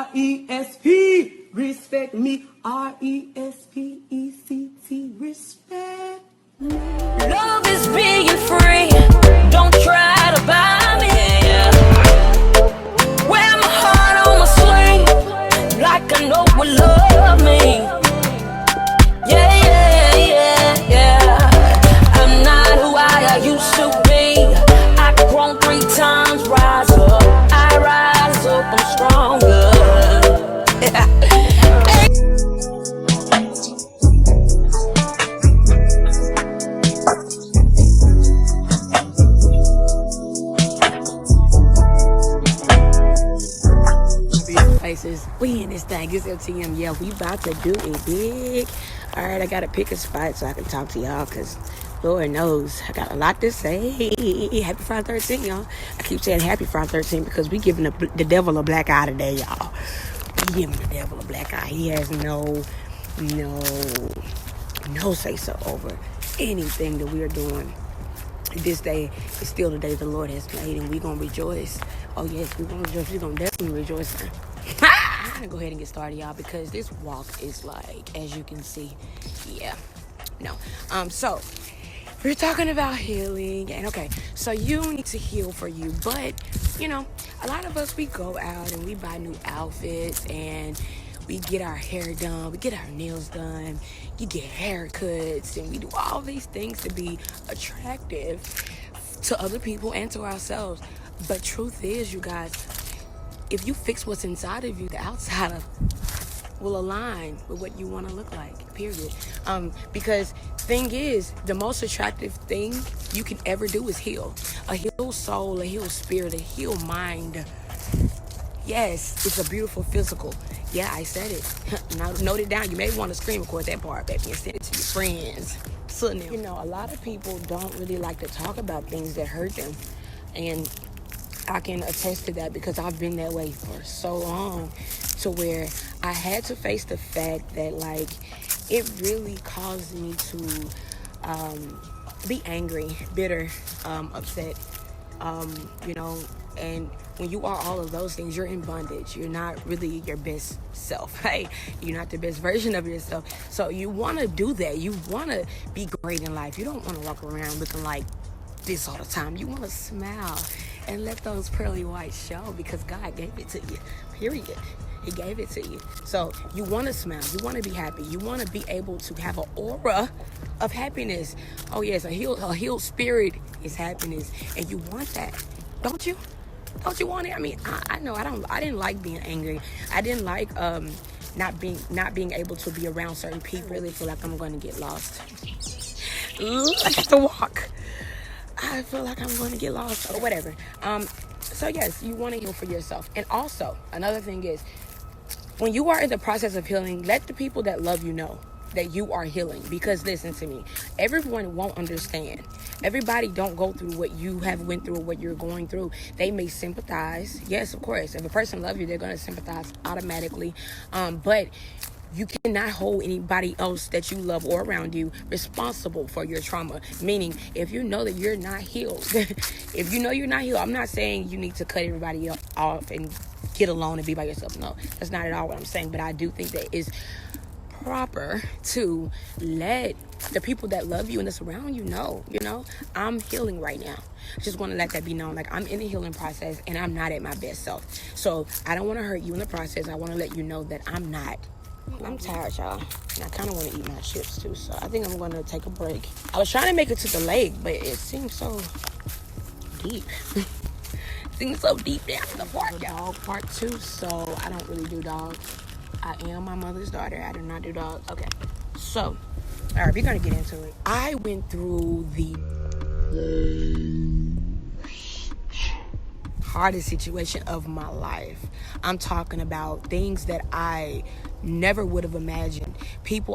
R-E-S-P. Respect me. R-E-S-P-E-C-T. Respect me. Love is being free. Don't try to buy me. Wear my heart on my sleeve, like I know will love me. Yeah, yeah, yeah, yeah. I'm not who I used to be. I've grown 3 times, rise up. I rise up, I'm stronger. Faces, we in this thing. It's FTM. Yeah, we about to do it big. All right, I gotta pick a spot so I can talk to y'all, because Lord knows I got a lot to say. Happy Friday 13, y'all. I keep saying happy Friday 13 because we giving the devil a black eye today, y'all. We giving the devil a black eye. He has no say so over anything that we are doing. This day is still the day the Lord has made, and we're gonna rejoice. Oh yes, we're gonna rejoice. We're gonna definitely rejoice. I'm gonna go ahead and get started, y'all, because this walk is like, as you can see, yeah, no. So we're talking about healing, and okay, so you need to heal for you, but a lot of us, we go out and we buy new outfits and we get our hair done, we get our nails done, you get haircuts, and we do all these things to be attractive to other people and to ourselves. But truth is, you guys, if you fix what's inside of you, the outside will align with what you want to look like, period. Because thing is, the most attractive thing you can ever do is heal. A healed soul, a healed spirit, a healed mind. Yes, it's a beautiful physical. Yeah, I said it. Now, note it down. You may want to screen record that part, baby, and send it to your friends. So, a lot of people don't really like to talk about things that hurt them. And I can attest to that because I've been that way for so long, to where I had to face the fact that, like, it really caused me to be angry, bitter, upset, and when you are all of those things, you're in bondage. You're not really your best self, right? You're not the best version of yourself. So you want to do that. You want to be great in life. You don't want to walk around looking like this all the time. You want to smile and let those pearly whites show, because God gave it to you, period. He gave it to you. So you want to smile. You want to be happy. You want to be able to have an aura of happiness. Oh yes, a healed spirit is happiness, and you want that, don't you? Don't you want it? I mean, I know I didn't like being angry. I didn't like not being able to be around certain people. I really feel like I'm going to get lost. Look at the walk. I feel like I'm going to get lost or whatever. So yes, you want to heal for yourself. And also, another thing is, when you are in the process of healing, let the people that love you know that you are healing. Because listen to me, everyone won't understand. Everybody don't go through what you have went through or what you're going through. They may sympathize. Yes, of course. If a person loves you, they're going to sympathize automatically. But you cannot hold anybody else that you love or around you responsible for your trauma. Meaning, if you know that you're not healed, if you know you're not healed, I'm not saying you need to cut everybody off and get alone and be by yourself. No, that's not at all what I'm saying. But I do think that it's proper to let the people that love you and that's around you know, I'm healing right now. I just want to let that be known. Like, I'm in the healing process and I'm not at my best self. So I don't want to hurt you in the process. I want to let you know that I'm not. I'm tired, y'all. And I kind of want to eat my chips too. So I think I'm going to take a break. I was trying to make it to the lake, but it seems so deep. It seems so deep down in the park. Dog part 2. So I don't really do dogs. I am my mother's daughter. I do not do dogs. Okay. So, all right, we're going to get into it. I went through the hardest situation of my life. I'm talking about things that I never would have imagined.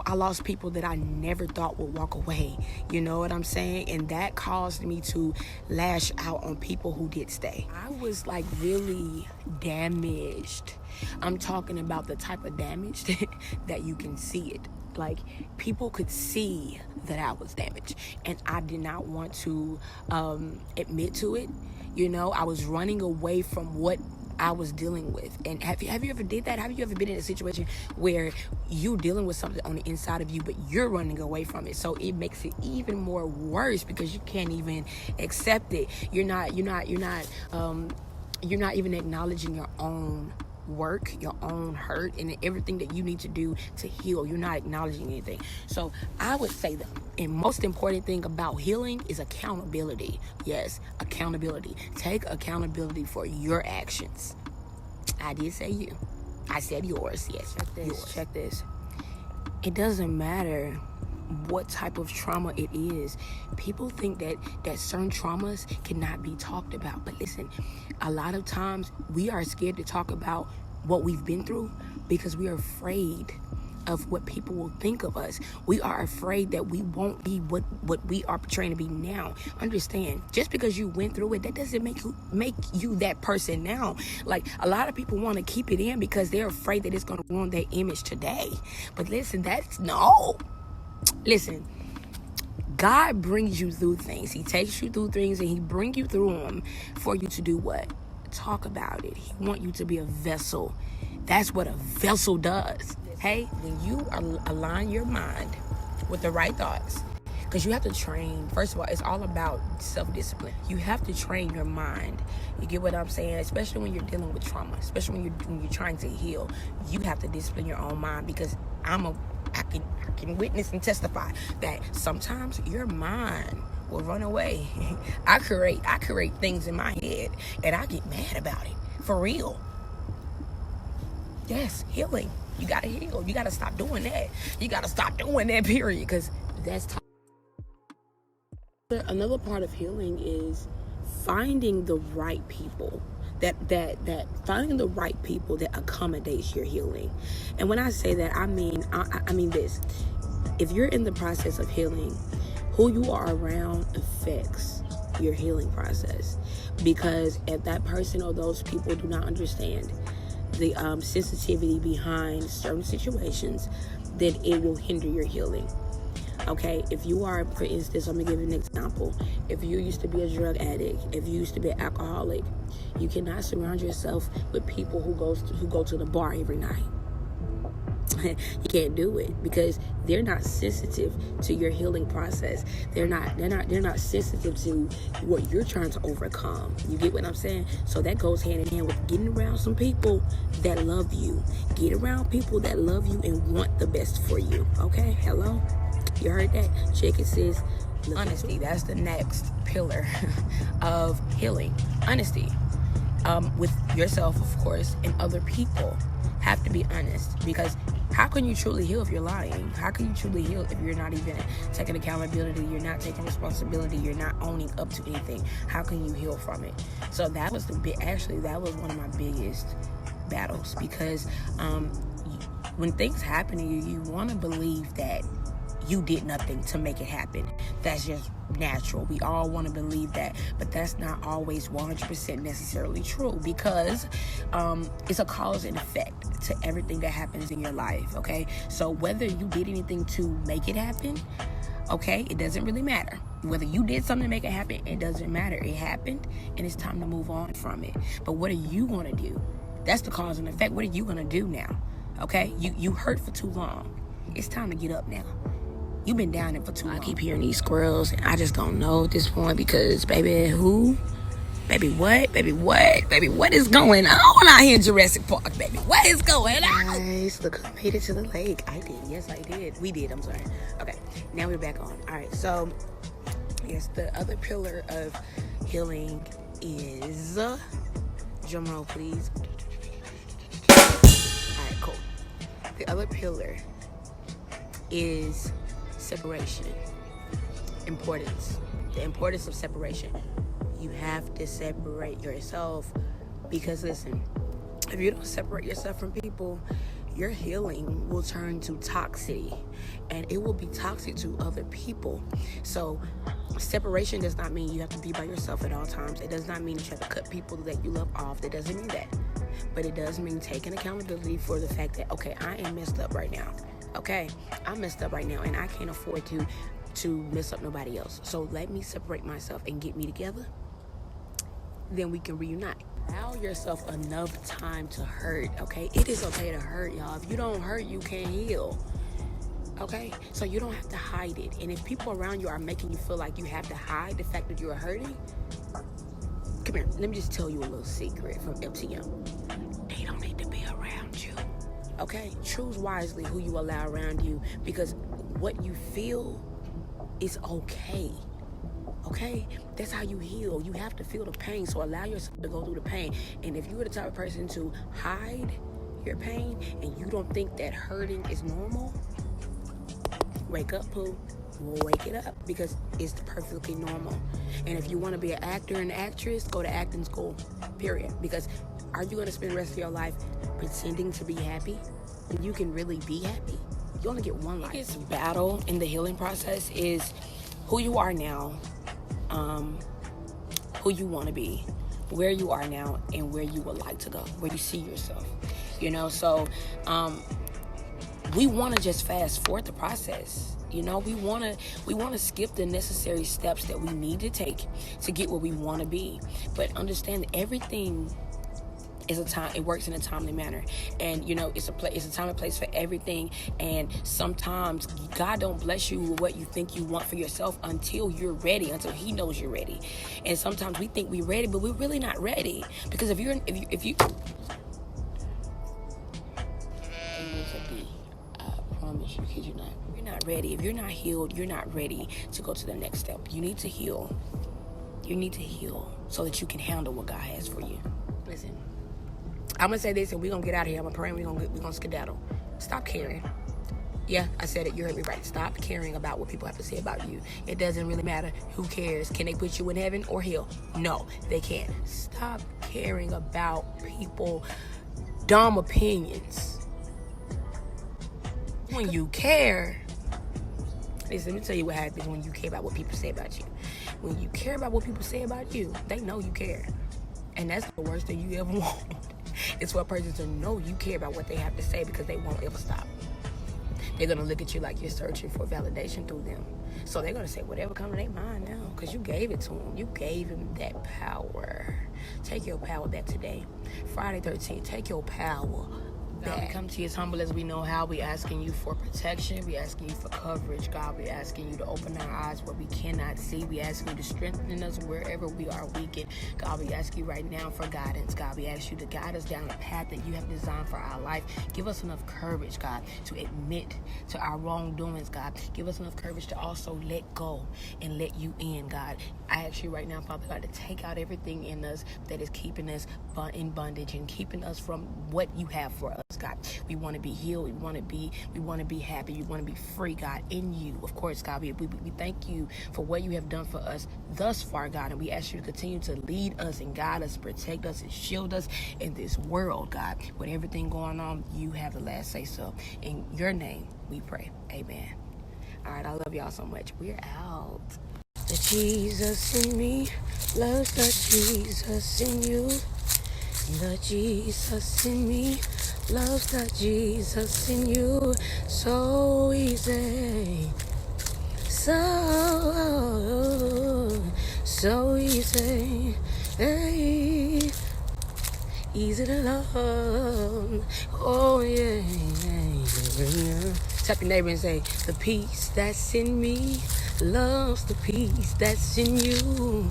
I lost people that I never thought would walk away. You know what I'm saying? And that caused me to lash out on people who did stay. I was like really damaged. I'm talking about the type of damage that you can see it. Like, people could see that I was damaged, and I did not want to admit to it. I was running away from what I was dealing with. And have you ever did that? Have you ever been in a situation where you're dealing with something on the inside of you, but you're running away from it? So it makes it even more worse because you can't even accept it. You're not even acknowledging your own work, your own hurt, and everything that you need to do to heal. You're not acknowledging anything. So I would say the most important thing about healing is accountability. Yes, accountability. Take accountability for your actions. I did say you. I said yours. Yes, check this. It doesn't matter what type of trauma it is. People think that certain traumas cannot be talked about. But listen, a lot of times we are scared to talk about what we've been through because we are afraid of what people will think of us. We are afraid that we won't be what we are portraying to be now. Understand, just because you went through it, that doesn't make you that person now. Like, a lot of people want to keep it in because they're afraid that it's going to ruin their image today. But listen, Listen, God brings you through things. He takes you through things and he brings you through them for you to do what? Talk about it. He wants you to be a vessel. That's what a vessel does. Hey, when you align your mind with the right thoughts, because you have to train. First of all, it's all about self-discipline. You have to train your mind. You get what I'm saying? Especially when you're dealing with trauma, especially when you're trying to heal. You have to discipline your own mind because I can witness and testify that sometimes your mind will run away. I create things in my head and I get mad about it. For real. Yes, healing. You gotta heal. You gotta stop doing that. You gotta stop doing that, period. Because that's another part of healing is finding the right people. That finding the right people that accommodates your healing. And when I say that, I mean this. If you're in the process of healing, who you are around affects your healing process. Because if that person or those people do not understand the sensitivity behind certain situations, then it will hinder your healing. Okay, if you are, for instance, I'm gonna give you an example. If you used to be a drug addict, if you used to be an alcoholic, you cannot surround yourself with people who go to the bar every night. You can't do it because they're not sensitive to your healing process. They're not sensitive to what you're trying to overcome. You get what I'm saying? So that goes hand in hand with getting around some people that love you. Get around people that love you and want the best for you. Okay? Hello? You heard that? Check it, sis. Honesty. That's the next pillar of healing. Honesty. With yourself, of course, and other people. Have to be honest, because how can you truly heal if you're lying? How can you truly heal if you're not even taking accountability, you're not taking responsibility, you're not owning up to anything? How can you heal from it? So that was that was one of my biggest battles, because when things happen to you, you want to believe that you did nothing to make it happen. That's just natural. We all want to believe that, but that's not always 100% necessarily true, because it's a cause and effect to everything that happens in your life. Okay, so whether you did anything to make it happen, okay, it doesn't really matter. Whether you did something to make it happen, it doesn't matter. It happened and it's time to move on from it. But what are you going to do? That's the cause and effect. What are you going to do now? Okay, you hurt for too long. It's time to get up now. You've been down there for too long. I keep hearing these squirrels, and I just don't know at this point, because, baby, who? Baby, what? Baby, what? Baby, what is going on out here in Jurassic Park, baby? What is going on? Guys, look, I made it to the lake. I did. Yes, I did. We did. I'm sorry. Okay, now we're back on. All right, so, yes, the other pillar of healing is, drum roll, please. All right, cool. The other pillar is separation. Importance. The importance of separation. You have to separate yourself, because listen, if you don't separate yourself from people, your healing will turn to toxicity, and it will be toxic to other people. So separation does not mean you have to be by yourself at all times. It does not mean that you have to cut people that you love off. That doesn't mean that. But it does mean taking accountability for the fact that, okay, I am messed up right now. Okay, I'm messed up right now, and I can't afford to mess up nobody else. So let me separate myself and get me together. Then we can reunite. Allow yourself enough time to hurt, okay? It is okay to hurt, y'all. If you don't hurt, you can't heal. Okay? So you don't have to hide it. And if people around you are making you feel like you have to hide the fact that you're hurting, come here. Let me just tell you a little secret from FTM. They don't need to be around you. Okay? Choose wisely who you allow around you, because what you feel is okay. Okay? That's how you heal. You have to feel the pain. So allow yourself to go through the pain. And if you're the type of person to hide your pain and you don't think that hurting is normal, wake up, Pooh. Wake it up, because it's perfectly normal. And if you want to be an actor and actress, go to acting school, period. Because are you going to spend the rest of your life pretending to be happy when you can really be happy? You only get one life. The biggest battle in the healing process is who you are now, who you want to be, where you are now, and where you would like to go, where you see yourself. You know, so we want to just fast forward the process. You know, we want to skip the necessary steps that we need to take to get where we want to be. But understand that everything is it works in a timely manner. And you know, it's a time and place for everything. And sometimes God don't bless you with what you think you want for yourself until you're ready, until He knows you're ready. And sometimes we think we're ready, but we're really not ready. Because if you promise you, kid you not, you're not ready. If you're not healed, you're not ready to go to the next step. You need to heal. You need to heal so that you can handle what God has for you. Listen, I'm gonna say this and we're gonna get out of here. I'm gonna pray and we're gonna skedaddle. Stop caring. Yeah, I said it. You heard me right. Stop caring about what people have to say about you. It doesn't really matter. Who cares? Can they put you in heaven or hell? No, they can't. Stop caring about people dumb opinions. When you care, listen, let me tell you what happens when you care about what people say about you. When you care about what people say about you, they know you care. And that's the worst thing you ever want. It's for a person to know you care about what they have to say, because they won't ever stop. They're going to look at you like you're searching for validation through them. So they're going to say whatever comes to their mind now, because you gave it to them. You gave them that power. Take your power back today. Friday 13th, take your power. God, we come to you as humble as we know how. We asking you for protection. We asking you for coverage. God, we asking you to open our eyes where we cannot see. We asking you to strengthen us wherever we are weakened. God, we ask you right now for guidance. God, we ask you to guide us down the path that you have designed for our life. Give us enough courage, God, to admit to our wrongdoings, God. Give us enough courage to also let go and let you in, God. I ask you right now, Father God, to take out everything in us that is keeping us in bondage and keeping us from what you have for us, God. We want to be healed. We want to be happy. We want to be free, God, in you. Of course, God, we thank you for what you have done for us thus far, God, and we ask you to continue to lead us and guide us, protect us and shield us in this world, God. With everything going on, you have the last say so. In your name, we pray. Amen. All right, I love y'all so much. We're out. The Jesus in me loves the Jesus in you. The Jesus in me loves the Jesus in you. So easy. So easy. Hey. Easy to love. Oh yeah. Tap your neighbor and say, the peace that's in me loves the peace that's in you.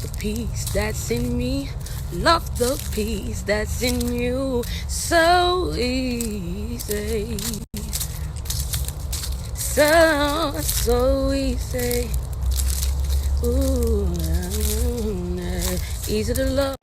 The peace that's in me, love the peace that's in you. So easy. So easy. Ooh, easy to love.